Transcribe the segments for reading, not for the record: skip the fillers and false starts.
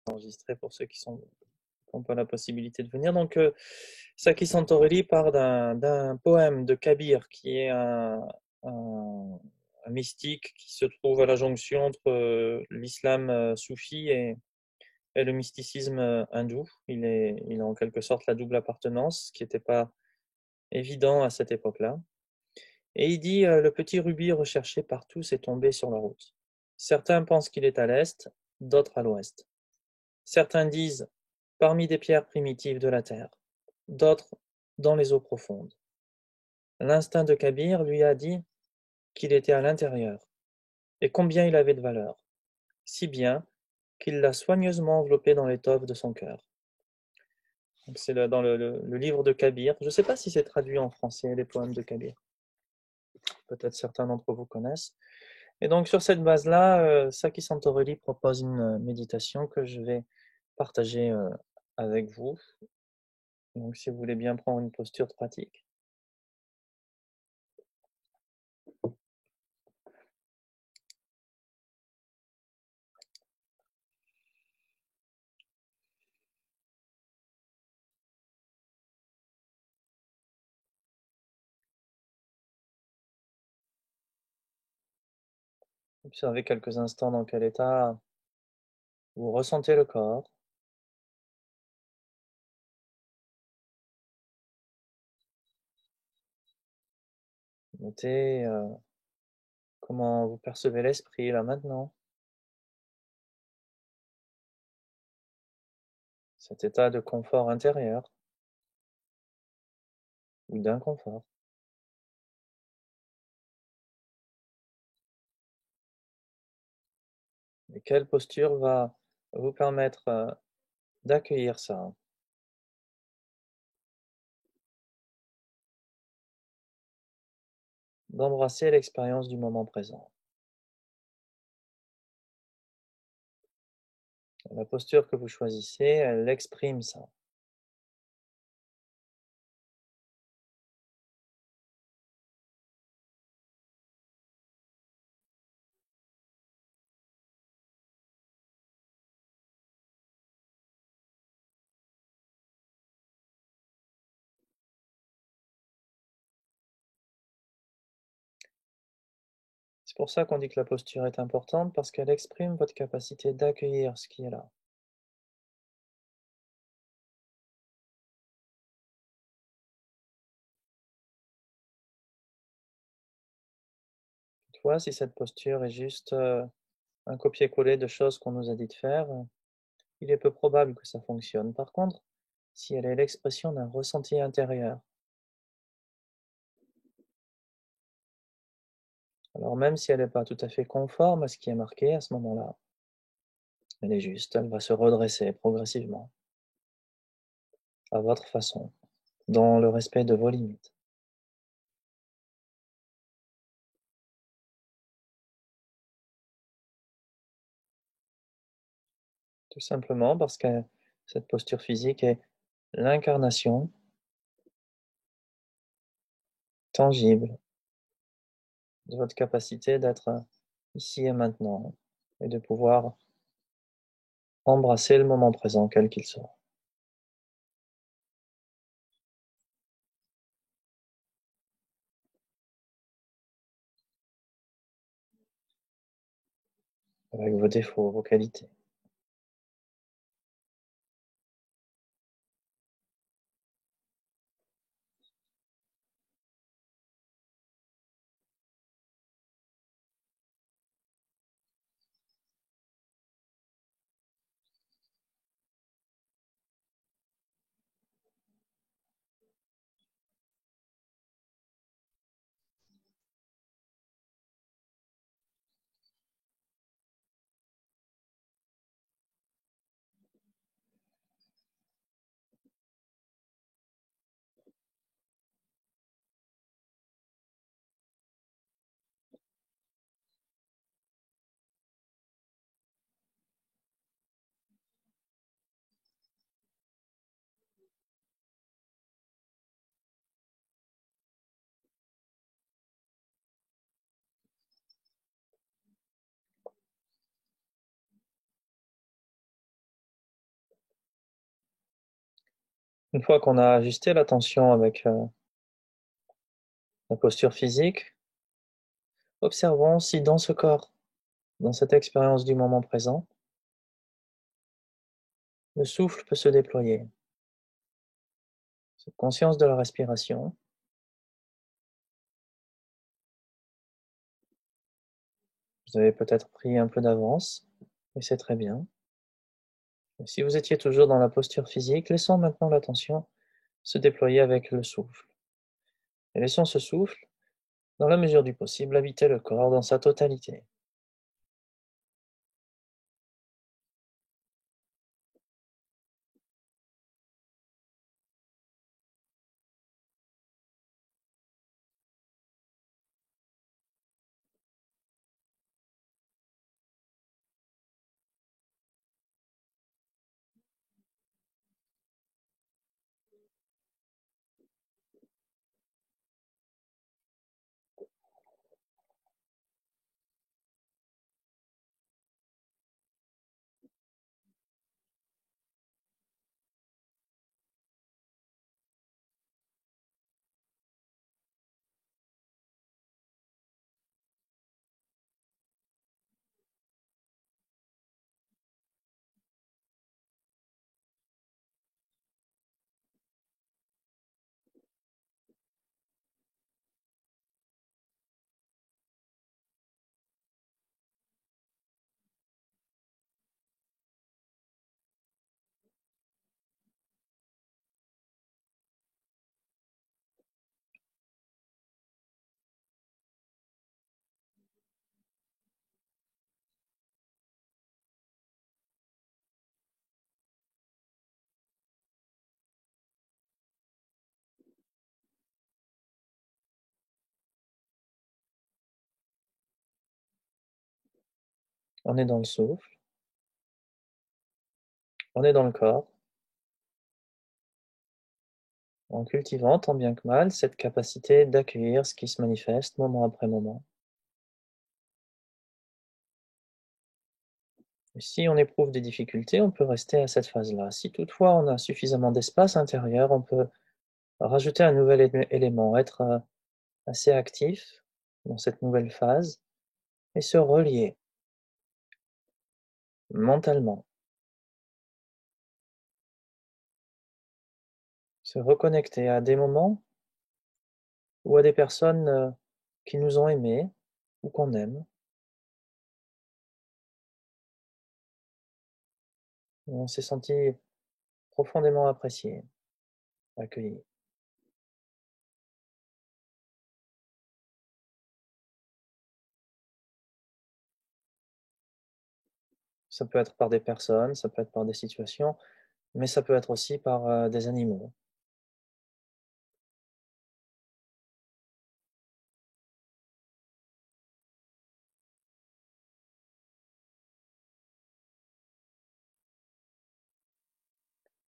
enregistré pour ceux qui n'ont pas la possibilité de venir. Donc, Saki Santorelli part d'un poème de Kabir, qui est un mystique qui se trouve à la jonction entre l'islam soufi et le mysticisme hindou. Il est en quelque sorte la double appartenance, ce qui n'était pas évident à cette époque-là. Et il dit le petit rubis recherché par tous est tombé sur la route. Certains pensent qu'il est à l'est, d'autres à l'ouest. Certains disent parmi des pierres primitives de la terre, d'autres dans les eaux profondes. L'instinct de Kabir lui a dit qu'il était à l'intérieur, et combien il avait de valeur, si bien qu'il l'a soigneusement enveloppé dans l'étoffe de son cœur. C'est dans le livre de Kabir. Je ne sais pas si c'est traduit en français, les poèmes de Kabir. Peut-être certains d'entre vous connaissent. Et donc sur cette base-là, Saki Santorelli propose une méditation que je vais partager avec vous. Donc si vous voulez bien prendre une posture pratique. Observez quelques instants dans quel état vous ressentez le corps. Notez comment vous percevez l'esprit là maintenant. Cet état de confort intérieur ou d'inconfort. Et quelle posture va vous permettre d'accueillir ça, d'embrasser l'expérience du moment présent. La posture que vous choisissez, elle exprime ça. C'est pour ça qu'on dit que la posture est importante, parce qu'elle exprime votre capacité d'accueillir ce qui est là. Toutefois, si cette posture est juste un copier-coller de choses qu'on nous a dit de faire, il est peu probable que ça fonctionne. Par contre, si elle est l'expression d'un ressenti intérieur, alors même si elle n'est pas tout à fait conforme à ce qui est marqué à ce moment-là, elle est juste, elle va se redresser progressivement, à votre façon, dans le respect de vos limites. Tout simplement parce que cette posture physique est l'incarnation tangible de votre capacité d'être ici et maintenant et de pouvoir embrasser le moment présent, quel qu'il soit. Avec vos défauts, vos qualités. Une fois qu'on a ajusté la tension avec la posture physique, observons si dans ce corps, dans cette expérience du moment présent, le souffle peut se déployer. Cette conscience de la respiration. Vous avez peut-être pris un peu d'avance, et c'est très bien. Et si vous étiez toujours dans la posture physique, laissons maintenant l'attention se déployer avec le souffle. Et laissons ce souffle, dans la mesure du possible, habiter le corps dans sa totalité. On est dans le souffle, on est dans le corps, en cultivant tant bien que mal cette capacité d'accueillir ce qui se manifeste moment après moment. Et si on éprouve des difficultés, on peut rester à cette phase-là. Si toutefois on a suffisamment d'espace intérieur, on peut rajouter un nouvel élément, être assez actif dans cette nouvelle phase et se relier mentalement, se reconnecter à des moments ou à des personnes qui nous ont aimés ou qu'on aime, où on s'est senti profondément apprécié, accueilli. Ça peut être par des personnes, ça peut être par des situations, mais ça peut être aussi par des animaux.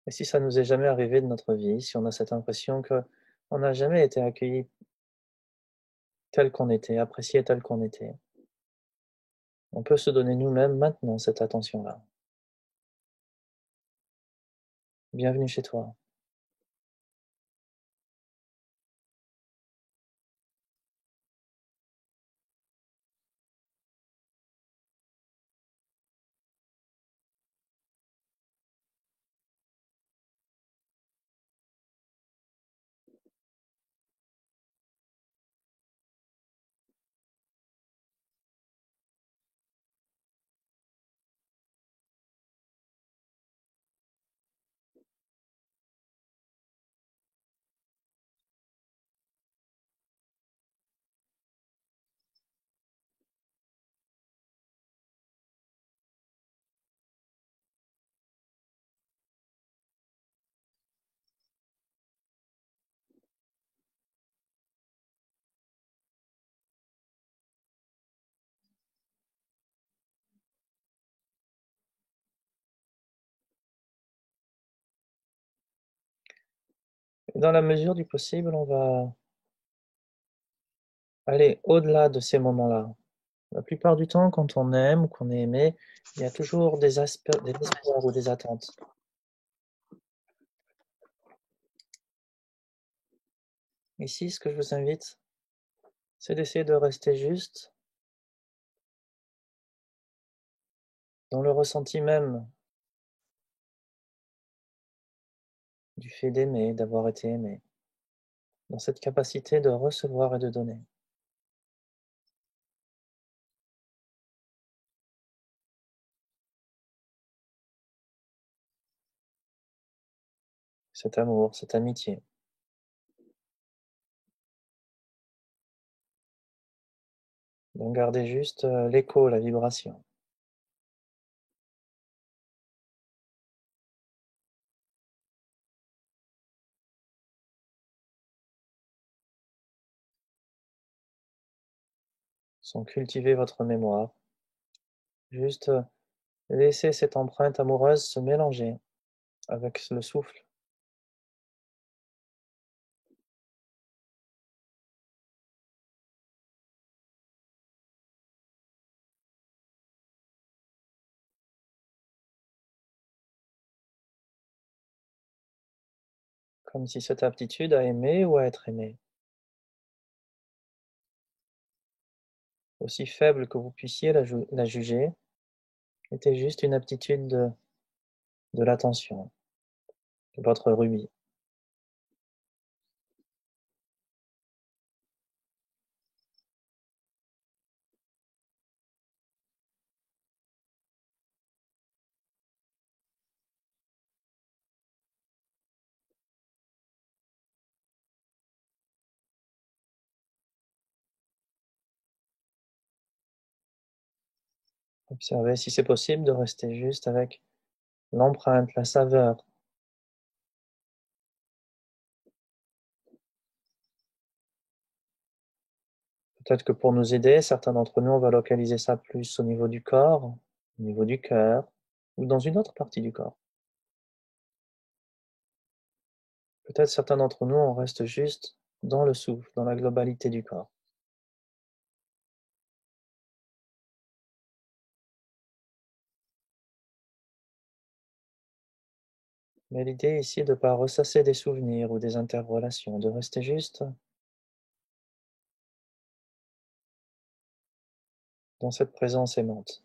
Et si ça nous est jamais arrivé de notre vie, si on a cette impression que on n'a jamais été accueilli tel qu'on était, apprécié tel qu'on était, on peut se donner nous-mêmes maintenant cette attention-là. Bienvenue chez toi. Et dans la mesure du possible, on va aller au-delà de ces moments-là. La plupart du temps, quand on aime ou qu'on est aimé, il y a toujours des espoirs ou des attentes. Ici, ce que je vous invite, c'est d'essayer de rester juste dans le ressenti même du fait d'aimer, d'avoir été aimé, dans cette capacité de recevoir et de donner. Cet amour, cette amitié. Donc gardez juste l'écho, la vibration. Sans cultiver votre mémoire. Juste laissez cette empreinte amoureuse se mélanger avec le souffle. Comme si cette aptitude à aimer ou à être aimé, aussi faible que vous puissiez la juger, était juste une aptitude de l'attention, de votre rubis. Observez si c'est possible de rester juste avec l'empreinte, la saveur. Peut-être que pour nous aider, certains d'entre nous, on va localiser ça plus au niveau du corps, au niveau du cœur, ou dans une autre partie du corps. Peut-être certains d'entre nous, on reste juste dans le souffle, dans la globalité du corps. Mais l'idée ici est de ne pas ressasser des souvenirs ou des interrelations, de rester juste dans cette présence aimante.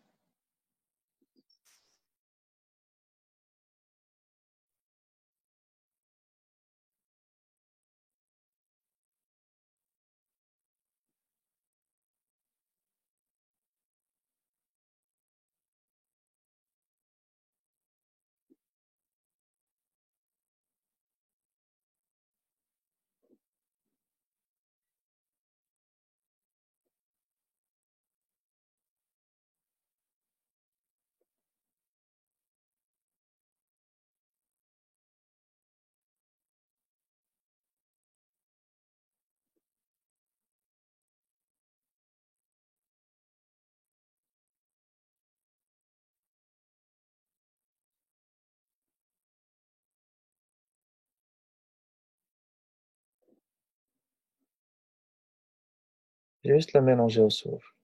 Juste la mélanger au souffle.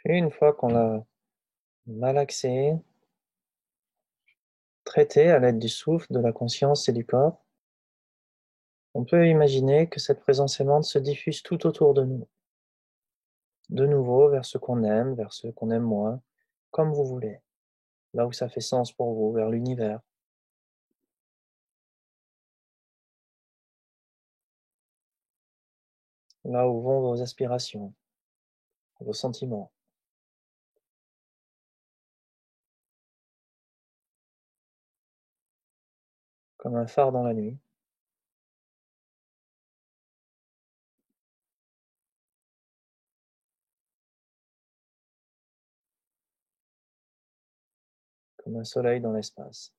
Puis une fois qu'on l'a malaxé, traité à l'aide du souffle, de la conscience et du corps, on peut imaginer que cette présence aimante se diffuse tout autour de nous, de nouveau vers ce qu'on aime, vers ceux qu'on aime moins, comme vous voulez, là où ça fait sens pour vous, vers l'univers, là où vont vos aspirations, vos sentiments, comme un phare dans la nuit, comme un soleil dans l'espace.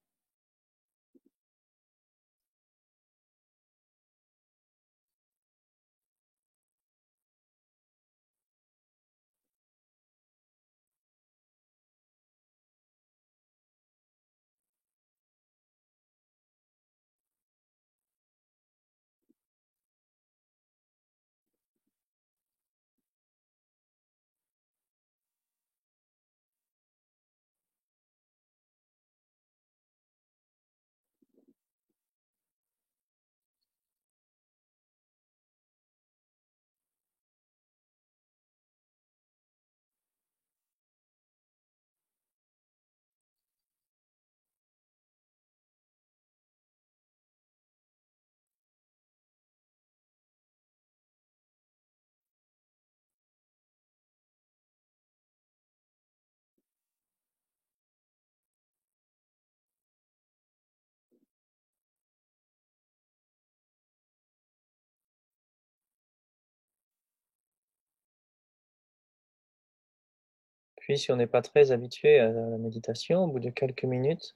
Puis si on n'est pas très habitué à la méditation, au bout de quelques minutes,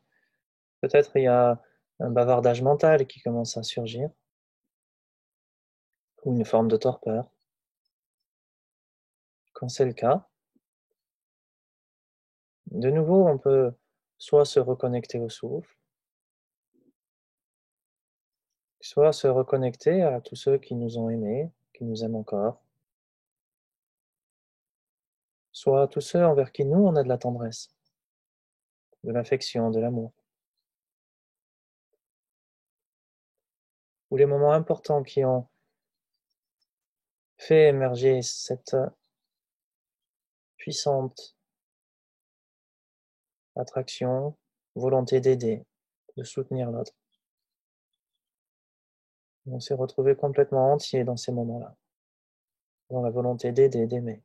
peut-être il y a un bavardage mental qui commence à surgir, ou une forme de torpeur. Quand c'est le cas, de nouveau, on peut soit se reconnecter au souffle, soit se reconnecter à tous ceux qui nous ont aimés, qui nous aiment encore, soit à tous ceux envers qui nous, on a de la tendresse, de l'affection, de l'amour. Ou les moments importants qui ont fait émerger cette puissante attraction, volonté d'aider, de soutenir l'autre. On s'est retrouvé complètement entier dans ces moments-là, dans la volonté d'aider, d'aimer,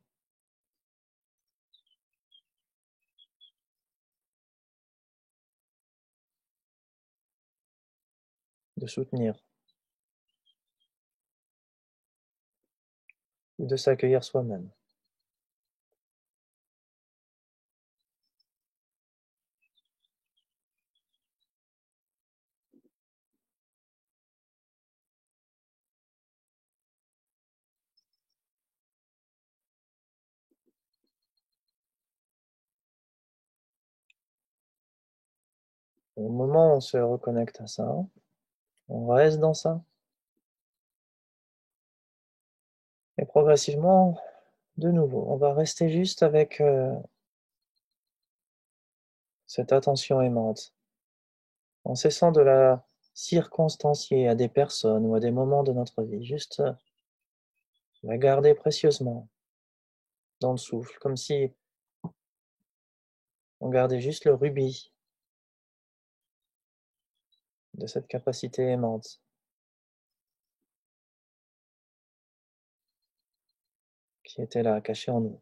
de soutenir ou de s'accueillir soi-même. Au moment où on se reconnecte à ça, on reste dans ça, et progressivement, de nouveau, on va rester juste avec cette attention aimante, en cessant de la circonstancier à des personnes ou à des moments de notre vie, juste la garder précieusement dans le souffle, comme si on gardait juste le rubis de cette capacité aimante qui était là, cachée en nous.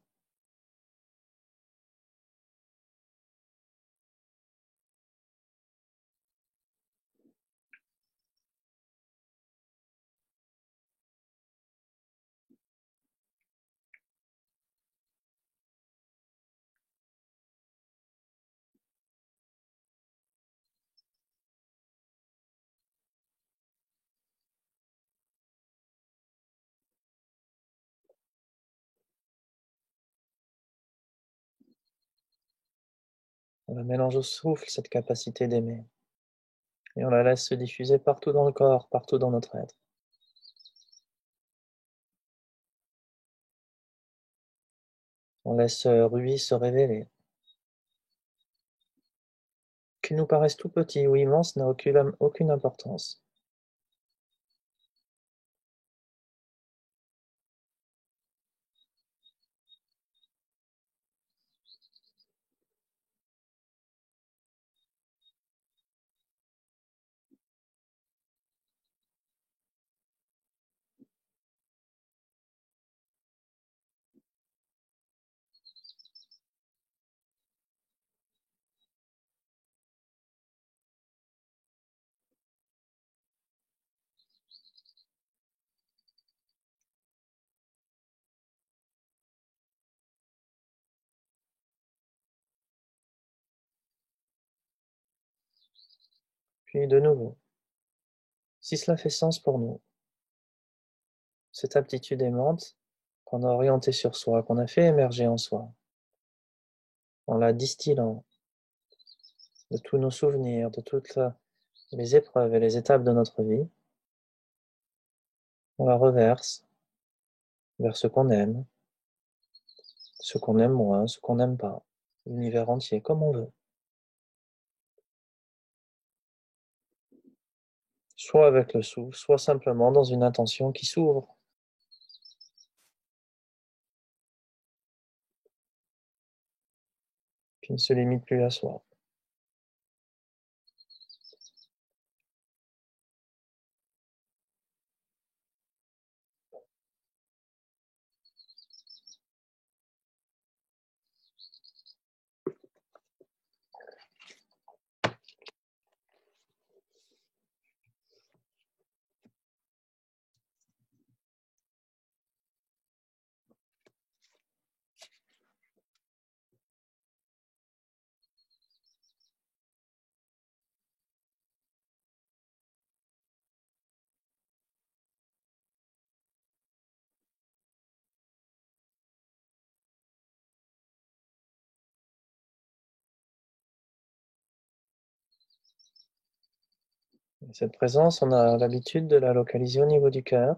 On mélange au souffle cette capacité d'aimer, et on la laisse se diffuser partout dans le corps, partout dans notre être. On laisse ce rubis se révéler. Qu'il nous paraisse tout petit ou immense n'a aucune importance. Puis de nouveau, si cela fait sens pour nous, cette aptitude aimante qu'on a orientée sur soi, qu'on a fait émerger en soi, en la distillant de tous nos souvenirs, de toutes les épreuves et les étapes de notre vie, on la reverse vers ce qu'on aime moins, ce qu'on n'aime pas, l'univers entier, comme on veut. Soit avec le souffle, soit simplement dans une intention qui s'ouvre, qui ne se limite plus à soi. Cette présence, on a l'habitude de la localiser au niveau du cœur.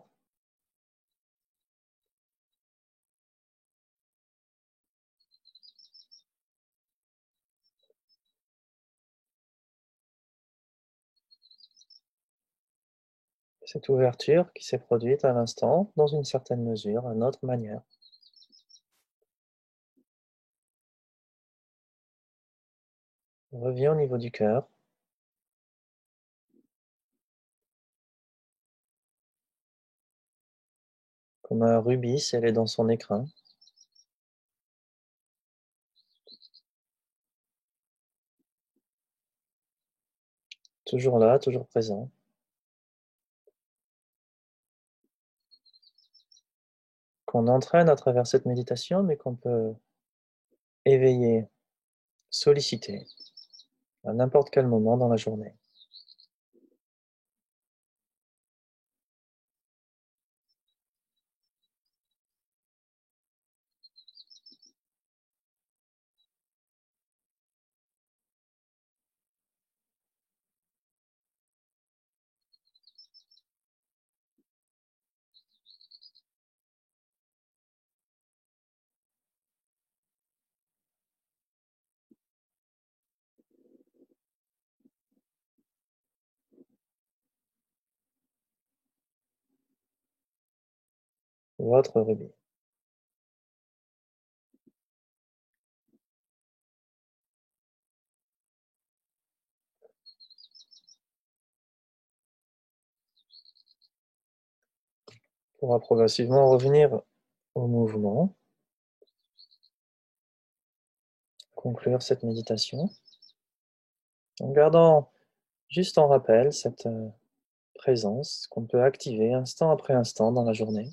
Cette ouverture qui s'est produite à l'instant, dans une certaine mesure, à notre manière. Reviens au niveau du cœur, comme un rubis scellé dans son écrin. Toujours là, toujours présent. Qu'on entraîne à travers cette méditation, mais qu'on peut éveiller, solliciter, à n'importe quel moment dans la journée. Votre rubis. On va progressivement revenir au mouvement, conclure cette méditation, en gardant juste en rappel cette présence qu'on peut activer instant après instant dans la journée.